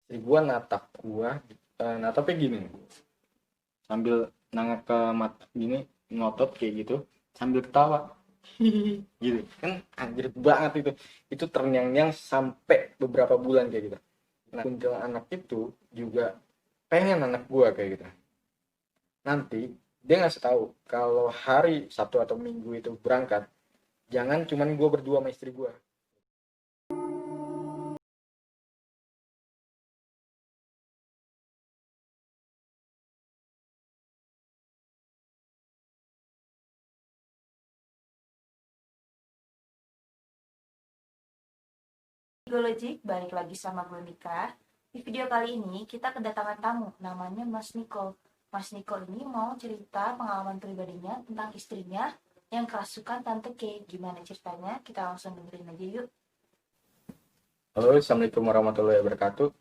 Istri gua natap gua, natapnya gini, sambil nengok ke mata gini, ngotot kayak gitu, sambil ketawa. Gitu kan, anjir banget itu terngiang-ngiang sampai beberapa bulan kayak gitu. Nah, kuntilanak itu juga pengen anak gua kayak gitu. Nanti dia ngasih tahu kalau hari Sabtu atau Minggu itu berangkat, jangan cuman gua berdua sama istri gua. Psikologi, balik lagi sama gue Mika. Di video kali ini kita kedatangan tamu, namanya Mas Niko. Mas Niko ini mau cerita pengalaman pribadinya tentang istrinya yang kerasukan Tante K. Gimana ceritanya? Kita langsung dengerin aja yuk. Halo, assalamualaikum warahmatullahi wabarakatuh.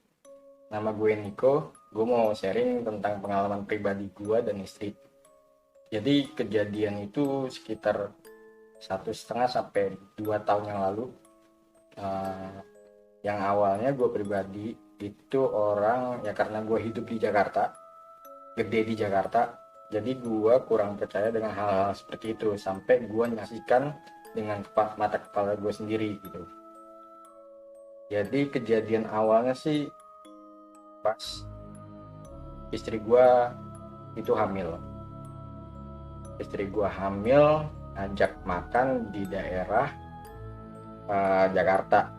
Nama gue Niko. Gue mau sharing tentang pengalaman pribadi gue dan istri. Jadi kejadian itu sekitar 1,5 sampai 2 tahun yang lalu. Eh, yang awalnya gue pribadi itu orang ya, karena gue hidup di Jakarta, gede di Jakarta, jadi gue kurang percaya dengan hal-hal seperti itu sampai gue nyaksikan dengan mata kepala gue sendiri gitu. Jadi kejadian awalnya sih pas istri gue itu hamil. Istri gue hamil, ajak makan di daerah Jakarta.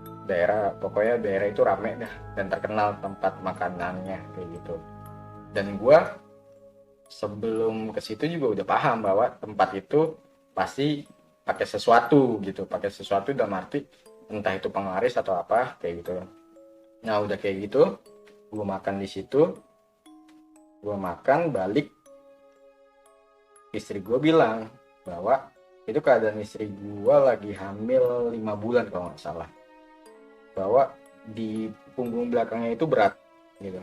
Pokoknya daerah itu rame dah dan terkenal tempat makanannya kayak gitu. Dan gue sebelum ke situ juga udah paham bahwa tempat itu pasti pakai sesuatu gitu, pakai sesuatu dalam arti entah itu penglaris atau apa kayak gitu. Nah udah kayak gitu, gue makan di situ, gue makan balik, istri gue bilang bahwa itu keadaan istri gue lagi hamil 5 bulan kalau nggak salah, bahwa di punggung belakangnya itu berat gitu.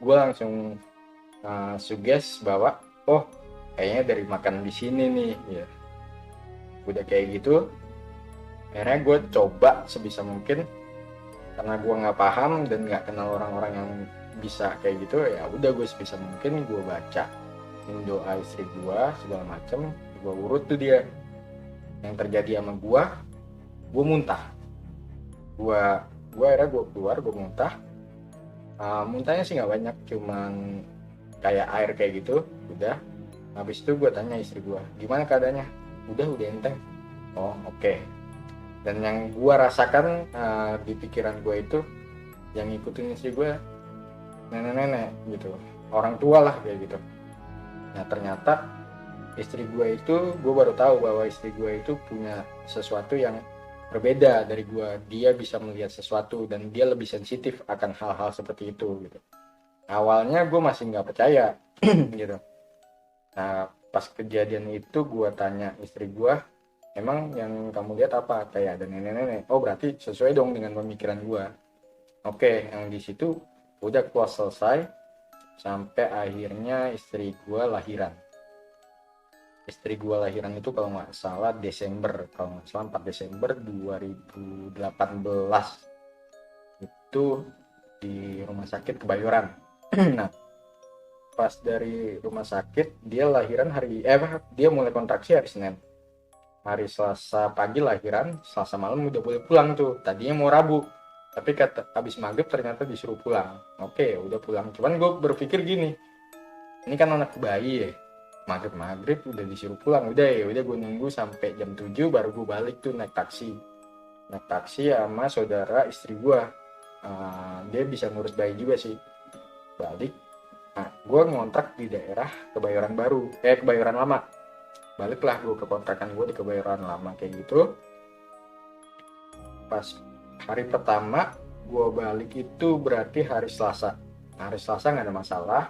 Gue langsung suges bahwa oh kayaknya dari makan di sini nih ya. Udah kayak gitu akhirnya gue coba sebisa mungkin, karena gue nggak paham dan nggak kenal orang-orang yang bisa kayak gitu, ya udah gue sebisa mungkin gue baca doa istri gue segala macem, gue urut tuh dia. Yang terjadi sama gue muntah. Gue akhirnya gue keluar, gue muntah. Muntahnya sih nggak banyak, cuman kayak air kayak gitu. Udah habis itu gue tanya istri gue gimana keadaannya, udah enteng. Oh oke. Okay. Dan yang gue rasakan di pikiran gue itu, yang ngikutin istri gue nenek-nenek gitu, orang tua lah kayak gitu. Nah ternyata istri gue itu, gue baru tahu bahwa istri gue itu punya sesuatu yang berbeda dari gue. Dia bisa melihat sesuatu dan dia lebih sensitif akan hal-hal seperti itu gitu. Awalnya gue masih nggak percaya gitu. Nah pas kejadian itu gue tanya istri gue, emang yang kamu lihat apa? Kayak ada nenek-nenek. Oh berarti sesuai dong dengan pemikiran gue. Oke, yang di situ udah kelas selesai sampai akhirnya istri gue lahiran. Istri gue lahiran itu kalau nggak salah Desember, kalau nggak salah 4 Desember 2018 itu di rumah sakit Kebayoran. Nah pas dari rumah sakit dia lahiran dia mulai kontraksi hari Senin. Hari Selasa pagi lahiran, Selasa malam udah boleh pulang tuh. Tadinya mau Rabu, tapi kata habis maghrib ternyata disuruh pulang. Oke, udah pulang. Cuman gue berpikir gini, ini kan anak bayi ya. Maghrib udah disuruh pulang. Udah gue nunggu sampai jam 7 baru gue balik tuh naik taksi. Naik taksi sama saudara istri gue. Dia bisa ngurus bayi juga sih. Balik. Nah, gue ngontrak di daerah Kebayoran Lama. Baliklah gue ke kontrakan gue di Kebayoran Lama kayak gitu. Pas hari pertama gue balik itu berarti hari Selasa. Hari Selasa nggak ada masalah.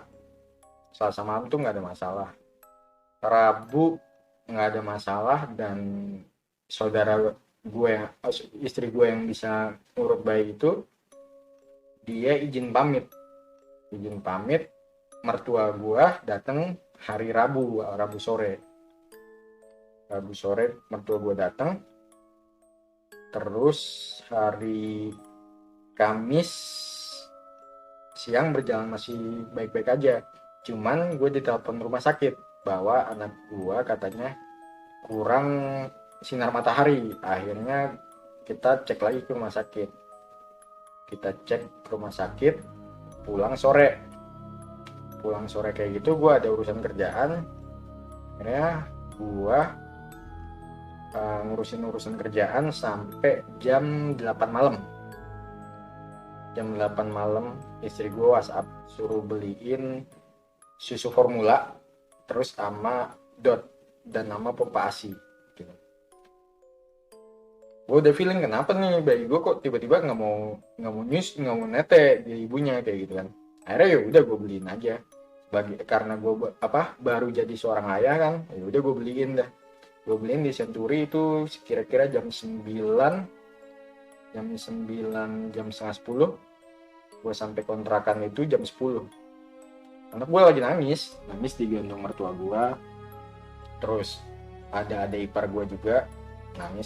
Selasa malam tuh nggak ada masalah. Rabu nggak ada masalah, dan saudara gue yang istri gue yang bisa ngurut bayi itu dia izin pamit. Mertua gue datang hari Rabu sore mertua gue datang. Terus hari Kamis siang berjalan masih baik-baik aja. Cuman gue ditelepon rumah sakit bahwa anak gue katanya kurang sinar matahari. Akhirnya kita cek lagi ke rumah sakit. Kita cek ke rumah sakit, pulang sore. Pulang sore kayak gitu, gue ada urusan kerjaan. Akhirnya gue ngurusin kerjaan sampai jam 8 malam. Jam 8 malam istri gue WhatsApp suruh beliin susu formula terus sama dot dan nama pompa ASI gitu. Gue udah feeling kenapa nih bayi gue kok tiba-tiba nggak mau nggak mau nete di ibunya kayak gitu kan. Akhirnya ya udah gue beliin aja karena gue baru jadi seorang ayah kan, ya udah gue beliin dah. Gue beliin di Century itu kira-kira jam 9, jam setengah 10. Gue sampai kontrakan itu jam 10. Anak gue lagi nangis digendong mertua gue. Terus ada adik ipar gue juga nangis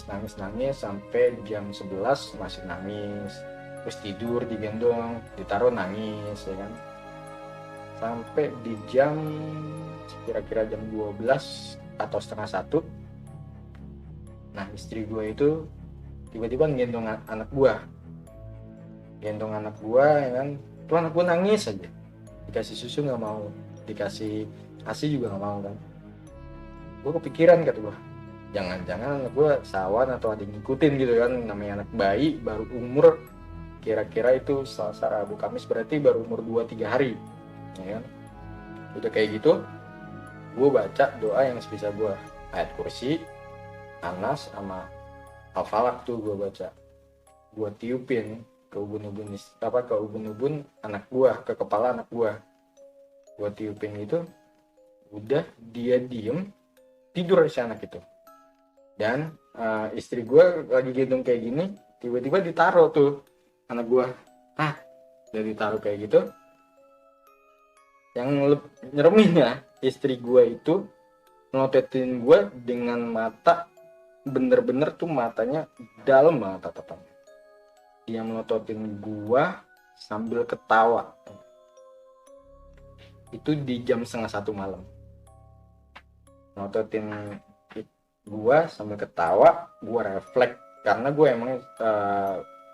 sampai jam 11 masih nangis. Terus tidur digendong, ditaruh nangis ya kan. Sampai di jam kira-kira jam 12 atau setengah 1. Nah istri gue itu tiba-tiba gendong anak gue ya kan. Tuh anak gue nangis aja, dikasih susu nggak mau, dikasih ASI juga nggak mau kan. Gue kepikiran kata gue, jangan-jangan anak gue sawan atau ada yang ngikutin gitu kan. Namanya anak bayi baru umur kira-kira itu Selasa Rabu Kamis berarti baru umur 2-3 hari ya kan. Udah kayak gitu gue baca doa yang sebisa gue, ayat kursi, Anas sama Al-Falaq tuh gue baca. Gue tiupin ke ubun-ubun anak gue, ke kepala anak gue tiupin itu. Udah dia diem tidur si anak itu. Dan istri gue lagi gendong kayak gini, tiba-tiba ditaruh tuh anak gue. Udah ditaruh kayak gitu. Yang nyereminnya istri gue itu melototin gue dengan mata, bener-bener tuh matanya dalam banget tatapannya. Dia melototin gue sambil ketawa. Itu di jam setengah 1 malam. Melototin gue sambil ketawa, gue refleks karena gue emang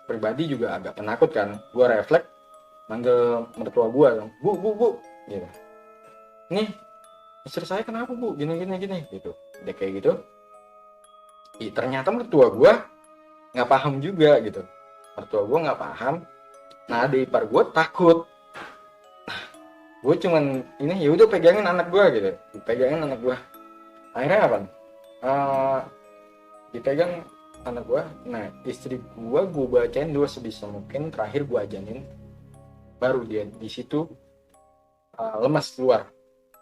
pribadi juga agak penakut kan. Gue refleks manggil mertua gue, bu gitu. Nih istri saya kenapa bu, gini gitu. Udah kayak gitu, ternyata mertua gue nggak paham juga gitu. Mertua gue nggak paham. Nah adik ipar gue takut. Gue cuman ini ya udah pegangin anak gue gitu, pegangin anak gue. Akhirnya apa? Dipegang anak gue. Nah istri gue bacain dua sebisa mungkin, terakhir gue ajanin, baru dia di situ lemas keluar.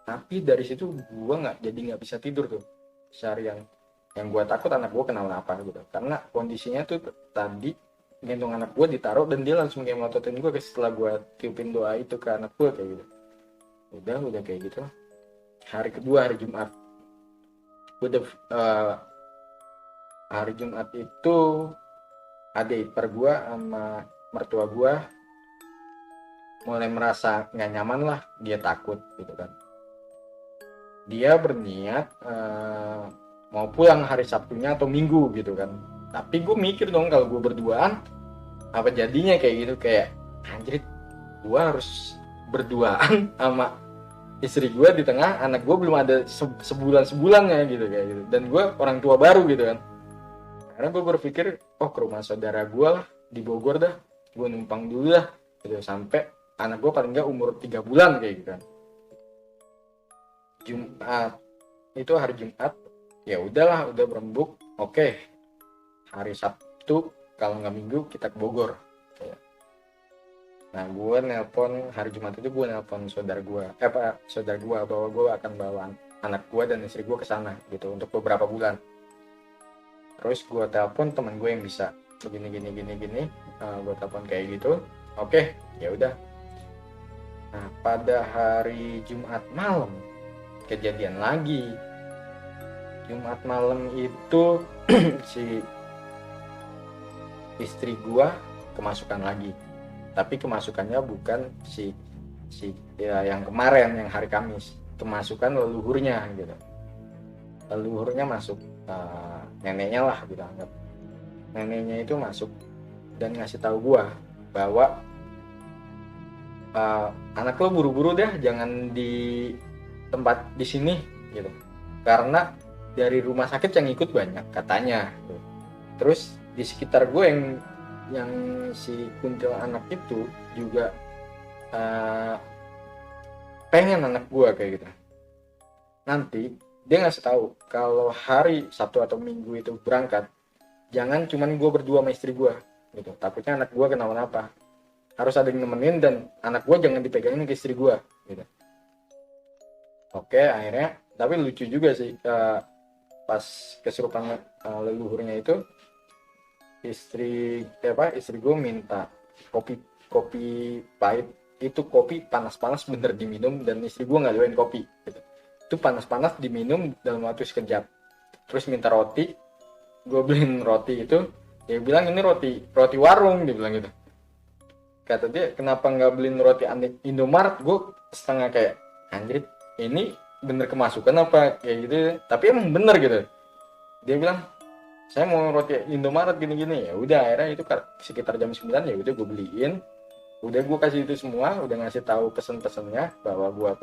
Tapi dari situ gue nggak bisa tidur tuh seharian. Yang gue takut anak gue kenapa gitu, karena kondisinya tuh tadi gendong anak gue ditaruh dan dia langsung kayak melototin gue setelah gue tiupin doa itu ke anak gue kayak gitu. Udah kayak gitu. Hari kedua, hari Jumat, hari Jumat itu adik ipar gue sama mertua gue mulai merasa nggak nyaman lah, dia takut gitu kan. Dia berniat mau pulang hari Sabtunya atau Minggu gitu kan. Tapi gue mikir dong, kalau gue berduaan apa jadinya kayak gitu, kayak anjir gue harus berduaan sama istri gue di tengah anak gue belum ada sebulannya gitu kayak gitu, dan gue orang tua baru gitu kan. Karena gue berpikir ke rumah saudara gue lah di Bogor dah, gue numpang dulu lah gitu sampai anak gue paling nggak umur 3 bulan kayak gitu kan. Jumat itu hari Jumat, ya udahlah, udah berembuk, oke. Hari Sabtu kalau nggak Minggu kita ke Bogor. Nah gue nelpon hari Jumat itu, gue nelpon saudara gue bahwa gue akan bawa anak gue dan istri gue ke sana gitu untuk beberapa bulan. Terus gue telepon teman gue yang bisa begini gue telepon kayak gitu, oke, ya udah. Nah pada hari Jumat malam kejadian lagi. Jumat malam itu si istri gua kemasukan lagi. tapi kemasukannya bukan si ya, yang kemarin yang hari Kamis, kemasukan leluhurnya gitu. Leluhurnya masuk, neneknya lah gitu anggap. Neneknya itu masuk dan ngasih tahu gua bahwa anak lo buru-buru deh, jangan di tempat di sini gitu, karena dari rumah sakit yang ikut banyak katanya gitu. Terus di sekitar gue yang si kuntilanak itu juga pengen anak gue kayak gitu. Nanti dia ngasih tahu kalau hari Sabtu atau Minggu itu berangkat, jangan cuman gue berdua sama istri gue gitu, takutnya anak gue kenapa-napa, harus ada yang nemenin dan anak gue jangan dipegangin ke istri gue gitu. Oke, akhirnya tapi lucu juga sih, pas kesurupan leluhurnya itu istri gue minta kopi pahit, itu kopi panas-panas bener diminum, dan istri gue nggak doain kopi gitu. Itu panas-panas diminum dalam waktu sekejap. Terus minta roti, gue beliin roti itu, dia bilang ini roti warung, dia bilang gitu. Kata dia kenapa nggak beliin roti Indomaret, gue setengah kayak anjir ini bener kemasukan apa kayak gitu, tapi emang bener gitu. Dia bilang saya mau roti Indomaret gini-gini, ya udah akhirnya itu sekitar jam 9 ya udah gue beliin, udah gue kasih itu semua, udah ngasih tahu pesen-pesennya bahwa gue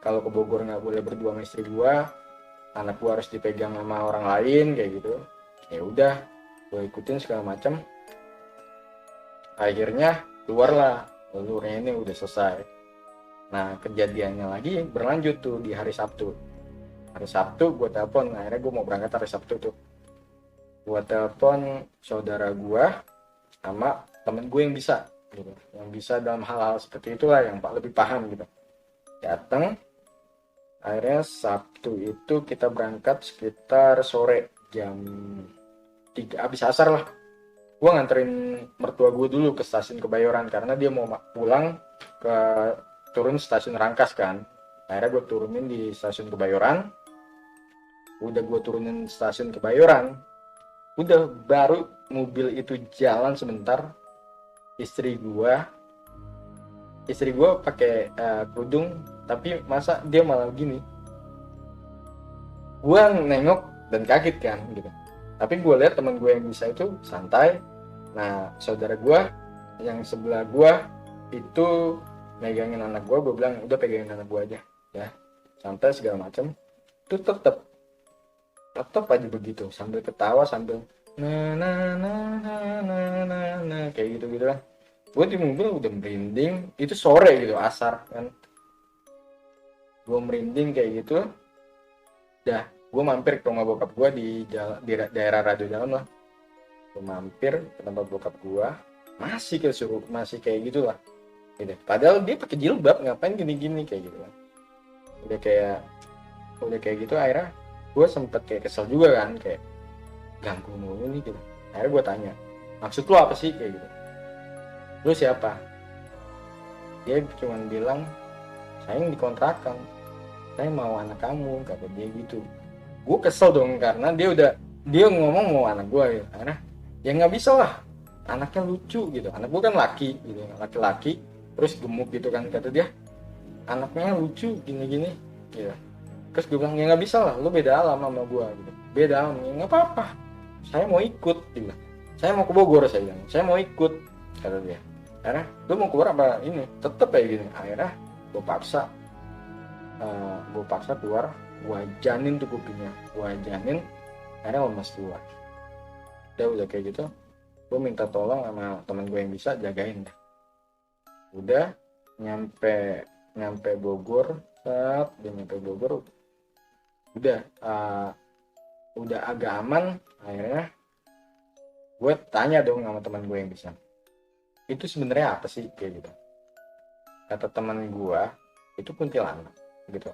kalau ke Bogor nggak boleh berdua sama istri gue, anak gue harus dipegang sama orang lain kayak gitu. Ya udah gue ikutin segala macam, akhirnya keluarlah leluhurnya ini udah selesai. Nah kejadiannya lagi berlanjut tuh di hari Sabtu gue telepon, akhirnya gue mau berangkat hari Sabtu tuh, gue telepon saudara gue sama temen gue yang bisa gitu, yang bisa dalam hal-hal seperti itulah, yang lebih paham gitu, datang. Akhirnya Sabtu itu kita berangkat sekitar sore jam 3 abis asar lah. Gue nganterin mertua gue dulu ke stasiun Kebayoran karena dia mau pulang turun stasiun Rangkas kan. Akhirnya gue turunin di stasiun Kebayoran. Udah gue turunin stasiun Kebayoran, udah baru mobil itu jalan sebentar, istri gue pakai kerudung, tapi masa dia malah gini. Gue nengok dan kaget kan gitu, tapi gue lihat teman gue yang bisa itu santai. Nah saudara gue yang sebelah gue itu megangin anak gue bilang udah pegangin anak gue aja ya, santai segala macam. Itu tetap aja begitu, sambil ketawa sambil kayak gitu kan. Gue di mobil udah merinding, itu sore gitu asar kan, gue merinding kayak gitu. Dah gue mampir ke rumah bokap gue di daerah Radio Dalam lah. Gue mampir ke tempat bokap gue, masih kayak gitu lah gitu. Padahal dia pakai jilbab, ngapain gini-gini kayak gitu kan. Udah kayak gitu, akhirnya gue sempet kayak kesel juga kan, kayak ganggu mulu nih gitu. Akhirnya gue tanya, maksud lo apa sih kayak gitu, lo siapa? Dia cuma bilang saya yang dikontrakan, saya mau anak kamu, kata dia gitu. Gue kesel dong karena dia ngomong mau anak gue gitu. Karena ya nggak bisa lah, anaknya lucu gitu, anak gue kan laki gitu, laki-laki terus gemuk gitu kan, kata dia anaknya lucu gini-gini gitu. Terus gue bilang ya nggak bisa lah, lu beda alam sama gue gitu, beda alam. Ya nggak apa-apa, saya mau ikut, dia bilang. Saya mau ke Bogor, saya bilang saya mau ikut, kata dia. Akhirnya lu mau keluar apa ini, tetep kayak gini. Akhirnya gue paksa keluar, gue janin tuh kupingnya, akhirnya lemas keluar. Udah kayak gitu, gue minta tolong sama teman gue yang bisa jagain deh. Udah nyampe Bogor, udah agak aman. Akhirnya gue tanya dong sama teman gue yang bisa, itu sebenarnya apa sih kayak gitu. Kata teman gue itu kuntilanak gitu.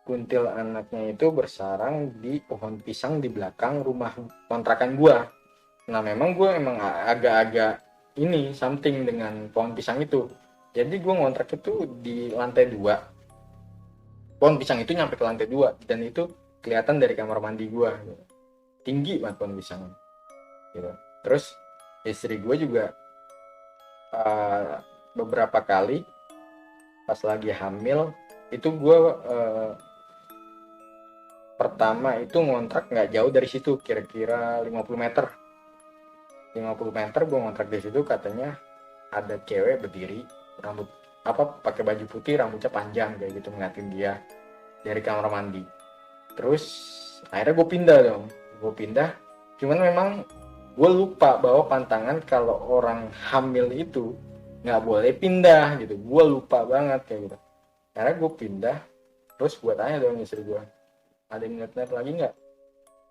Kuntilanaknya itu bersarang di pohon pisang di belakang rumah kontrakan gue. Nah memang gue agak-agak ini something dengan pohon pisang itu. Jadi gue ngontrak itu di lantai 2. Pohon pisang itu nyampe ke lantai 2 dan itu kelihatan dari kamar mandi gue gitu. Tinggi banget pohon pisang gitu. Terus istri gue juga beberapa kali pas lagi hamil itu gue pertama itu ngontrak nggak jauh dari situ, kira-kira 50 meter gue ngontrak di situ. Katanya ada cewek berdiri, rambut pakai baju putih, rambutnya panjang kayak gitu, ngeliatin dia dari kamar mandi. Terus akhirnya gue pindah. Cuman memang gue lupa bahwa pantangan kalau orang hamil itu nggak boleh pindah gitu. Gue lupa banget kayak gitu. Akhirnya gue pindah. Terus gue tanya dong istri gue, ada yang ngeliat lagi nggak?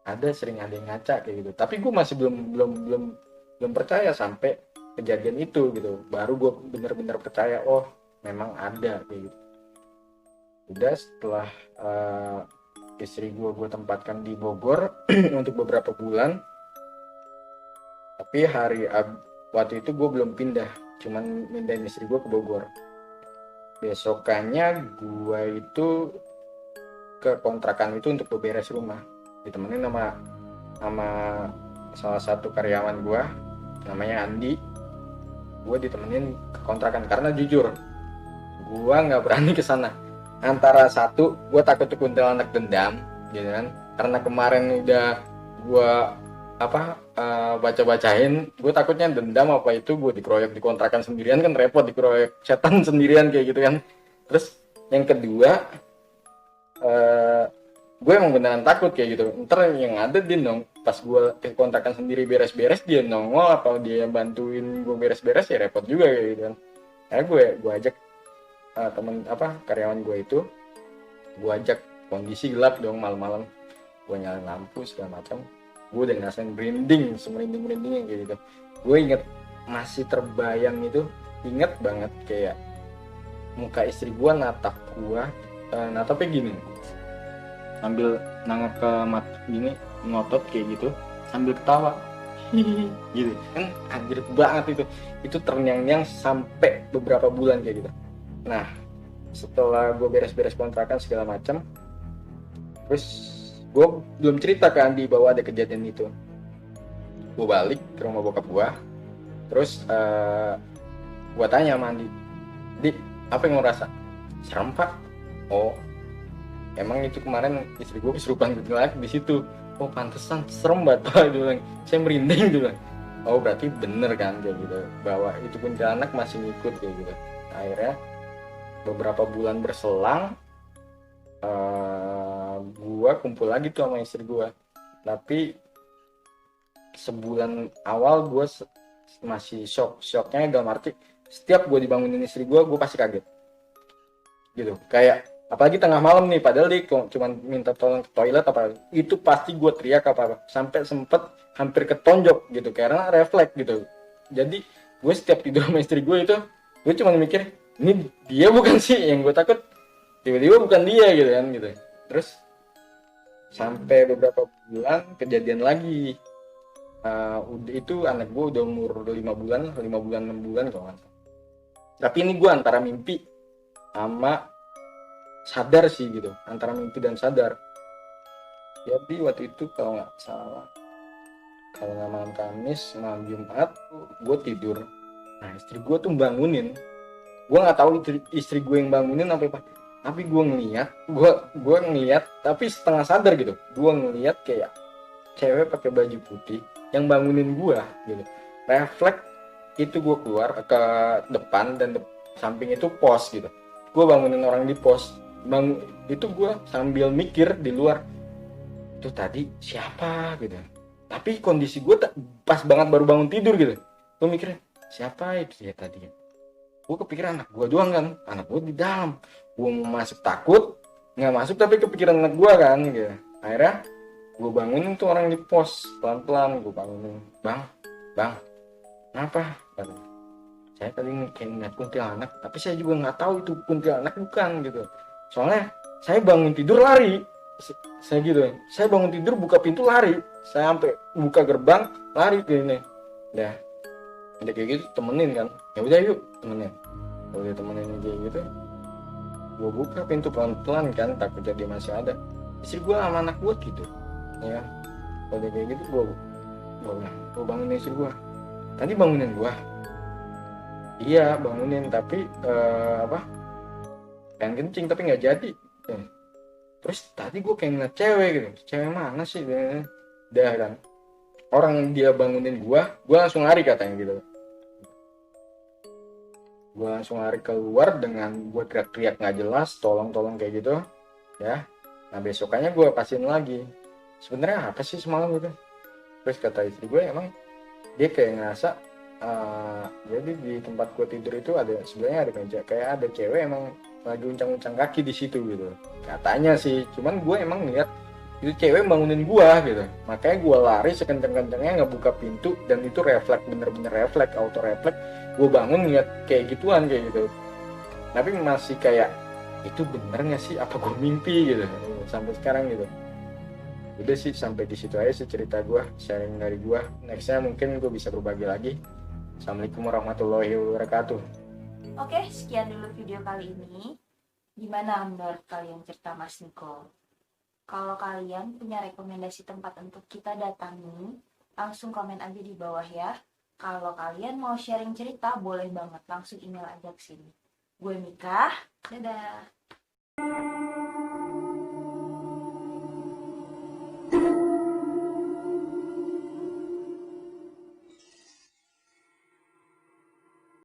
Ada, sering ada yang ngaca kayak gitu. Tapi gue masih belum percaya sampai kejadian itu gitu. Baru gue bener-bener percaya, oh memang ada kayak gitu. Udah setelah istri gue tempatkan di Bogor untuk beberapa bulan. Tapi waktu itu gue belum pindah, cuman pindahin istri gue ke Bogor. Besokannya gue itu ke kontrakan itu untuk beberes rumah, ditemenin sama salah satu karyawan gue namanya Andi. Gue ditemenin ke kontrakan karena jujur gue nggak berani ke sana. Antara satu, gue takut kuntilanak dendam gitu kan, karena kemarin udah gue baca-bacain, gue takutnya dendam apa itu gue dikeroyok di kontrakan sendirian, kan repot dikeroyok setan sendirian kayak gitu kan. Terus yang kedua, gue emang beneran takut kayak gitu, ntar yang ada dia pas gue ke kontrakan sendiri beres-beres, dia nongol apa dia bantuin gue beres-beres, ya repot juga kayak gitu kan. Akhirnya gue ajak karyawan gue itu, gue ajak, kondisi gelap dong malam-malam, gue nyalain lampu segala macam. Gue udah ngerasain merinding kayak gitu. Gue masih terbayang itu, inget banget kayak muka istri gue natapnya gini, sambil nangap ke mata gini, ngotot kayak gitu sambil ketawa gitu kan, anjir banget itu terngiang-ngiang sampai beberapa bulan kayak gitu. Nah setelah gue beres-beres kontrakan segala macam, terus gue belum cerita ke Andi bahwa ada kejadian itu. Gue balik ke rumah bokap gue, terus gue tanya sama Andi, Di, apa yang lo rasa? Serem pak? Oh, emang itu kemarin istri gue kesurupan kuntilanak di situ. Oh pantesan serem banget pak, dia bilang. Saya merinding, dia bilang. Oh berarti bener kan kayak gitu, bahwa itu kuntilanak masih ngikut kayak gitu. Akhirnya beberapa bulan berselang, gue kumpul lagi tuh sama istri gue. Tapi sebulan awal gue masih shocknya dalam arti setiap gue dibangunin istri gue pasti kaget gitu. Kayak apalagi tengah malam nih, padahal dia cuma minta tolong ke toilet apa itu pasti gue teriak apa sampai sempet hampir ketonjok gitu karena refleks gitu. Jadi gue setiap tidur sama istri gue itu, gue cuma mikir ini dia bukan sih, yang gue takut tiba-tiba bukan dia gitu kan gitu. Terus sampai beberapa bulan kejadian lagi, itu anak gue udah umur 5 bulan 6 bulan kalau nggak salah. Tapi ini gue antara mimpi sama sadar sih gitu, antara mimpi dan sadar. Jadi waktu itu kalau nggak salah, kalau nggak malam Kamis, malam Jumat gue tidur. Nah istri gue tuh bangunin, gue nggak tahu istri gue yang bangunin apa, tapi gue ngeliat tapi setengah sadar gitu. Gue ngeliat kayak cewek pakai baju putih yang bangunin gue gitu. Refleks itu gue keluar ke depan dan samping itu pos gitu. Gue bangunin orang di pos. Itu gue sambil mikir di luar, itu tadi siapa gitu. Tapi kondisi gue pas banget baru bangun tidur gitu. Gue mikirnya siapa itu ya tadi. Gue kepikiran anak gue doang kan, anak gue di dalam. Gue mau masuk takut, nggak masuk tapi kepikiran anak gue kan gitu. Akhirnya gue bangunin tuh orang di pos, pelan-pelan gue bangunin, bang, kenapa? Saya tadi ngeliat kuntilanak, tapi saya juga nggak tahu itu kuntilanak bukan gitu. Soalnya saya bangun tidur lari, saya gitu. Saya bangun tidur buka pintu lari, saya sampai buka gerbang lari ke ini. Udah kayak gitu temenin kan, ya udah yuk temenin. Udah temenin kayak gitu, gue buka pintu pelan-pelan kan, takutnya dia masih ada. Istri gue sama anak gue tidur, ya kan. Udah kayak gitu gue bangunin istri gue. Tadi bangunin gue. Iya bangunin tapi apa, pengen kencing tapi nggak jadi. Eh, terus tadi gue kayak ngeliat cewek gitu, cewek mana sih, udah kan orang dia bangunin gue langsung lari katanya gitu. Gue langsung lari keluar dengan gue teriak-teriak nggak jelas, tolong-tolong kayak gitu ya. Nah besokannya gue pastiin lagi, sebenarnya apa sih semalam gitu. Terus kata istri gue emang dia kayak ngerasa jadi di tempat gue tidur itu ada, sebenarnya ada meja kayak ada cewek emang lagi uncang-uncang kaki di situ gitu katanya sih. Cuman gue emang lihat itu cewek bangunin gue gitu, makanya gue lari sekenceng-kencengnya ngebuka pintu, dan itu refleks, bener-bener refleks, auto refleks. Gue bangun lihat kayak gituan kayak gitu, tapi masih kayak itu bener nggak sih, apa gue mimpi gitu sampai sekarang gitu. Udah sih sampai di situ aja sih cerita gue, sharing dari gue. Nextnya mungkin gue bisa berbagi lagi. Assalamualaikum warahmatullahi wabarakatuh. Oke, sekian dulu video kali ini. Gimana menurut kalian cerita Mas Niko? Kalau kalian punya rekomendasi tempat untuk kita datangi, langsung komen aja di bawah ya. Kalau kalian mau sharing cerita, boleh banget langsung email aja ke sini. Gue Mika, dadah.